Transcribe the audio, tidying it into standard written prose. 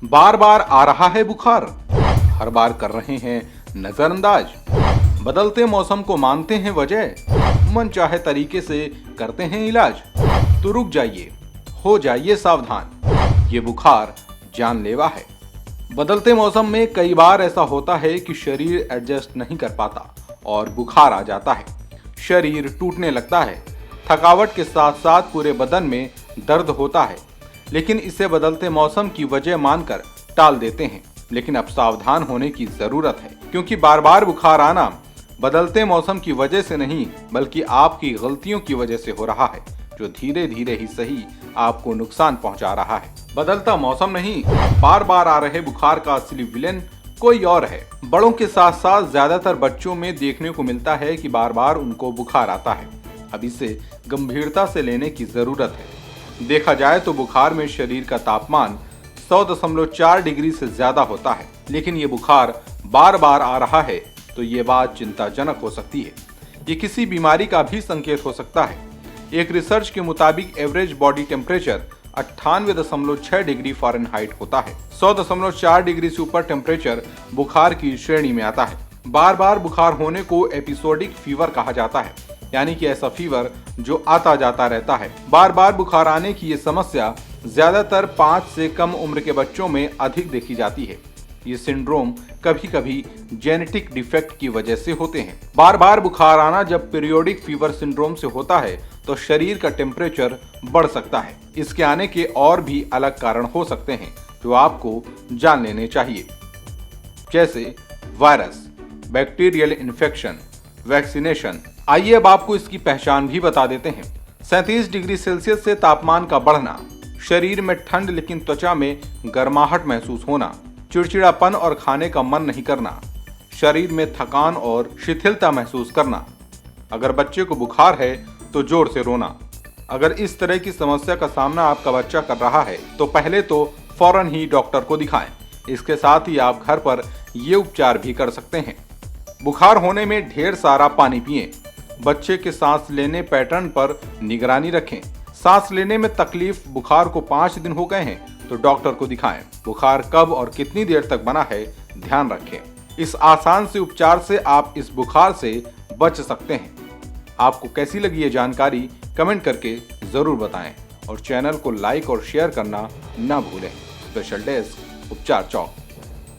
बार बार आ रहा है बुखार, हर बार कर रहे हैं नजरअंदाज, बदलते मौसम को मानते हैं वजह, मन चाहे तरीके से करते हैं इलाज। तो रुक जाइए, हो जाइए सावधान, ये बुखार जानलेवा है। बदलते मौसम में कई बार ऐसा होता है कि शरीर एडजस्ट नहीं कर पाता और बुखार आ जाता है। शरीर टूटने लगता है, थकावट के साथ साथ पूरे बदन में दर्द होता है, लेकिन इसे बदलते मौसम की वजह मानकर टाल देते हैं। लेकिन अब सावधान होने की जरूरत है, क्योंकि बार बार बुखार आना बदलते मौसम की वजह से नहीं बल्कि आपकी गलतियों की वजह से हो रहा है, जो धीरे धीरे ही सही आपको नुकसान पहुंचा रहा है। बदलता मौसम नहीं, बार बार आ रहे बुखार का असली विलेन कोई और है। बड़ों के साथ साथ ज्यादातर बच्चों में देखने को मिलता है कि बार बार उनको बुखार आता है। अब इसे गंभीरता से लेने की जरूरत है। देखा जाए तो बुखार में शरीर का तापमान 100.4 डिग्री से ज्यादा होता है, लेकिन ये बुखार बार बार आ रहा है तो ये बात चिंताजनक हो सकती है। ये किसी बीमारी का भी संकेत हो सकता है। एक रिसर्च के मुताबिक average body temperature 98.6 degree Fahrenheit होता है। 100.4 डिग्री से ऊपर टेम्परेचर बुखार की श्रेणी में आता है। बार बार बुखार होने को एपिसोडिक फीवर कहा जाता है, यानी कि ऐसा फीवर जो आता जाता रहता है। बार बार बुखार आने की ये समस्या ज्यादातर 5 से कम उम्र के बच्चों में अधिक देखी जाती है। ये सिंड्रोम कभी कभी जेनेटिक डिफेक्ट की वजह से होते हैं। बार बार बुखार आना जब पीरियोडिक फीवर सिंड्रोम से होता है तो शरीर का टेम्परेचर बढ़ सकता है। इसके आने के और भी अलग कारण हो सकते हैं जो आपको जान लेने चाहिए, जैसे वायरस, बैक्टीरियल इन्फेक्शन, वैक्सीनेशन। आइए अब आपको इसकी पहचान भी बता देते हैं। 37 डिग्री सेल्सियस से तापमान का बढ़ना, शरीर में ठंड लेकिन त्वचा में गर्माहट महसूस होना, चिड़चिड़ापन और खाने का मन नहीं करना, शरीर में थकान और शिथिलता महसूस करना। अगर बच्चे को बुखार है तो जोर से रोना। अगर इस तरह की समस्या का सामना आपका बच्चा कर रहा है तो पहले तो फौरन ही डॉक्टर को दिखाएं। इसके साथ ही आप घर पर ये उपचार भी कर सकते हैं। बुखार होने में ढेर सारा पानी पिएं। बच्चे के सांस लेने पैटर्न पर निगरानी रखें। सांस लेने में तकलीफ, बुखार को 5 दिन हो गए हैं तो डॉक्टर को दिखाएं। बुखार कब और कितनी देर तक बना है ध्यान रखें। इस आसान से उपचार से आप इस बुखार से बच सकते हैं। आपको कैसी लगी ये जानकारी कमेंट करके जरूर बताएं और चैनल को लाइक और शेयर करना ना भूलें। स्पेशल डेस्क उपचार चौक।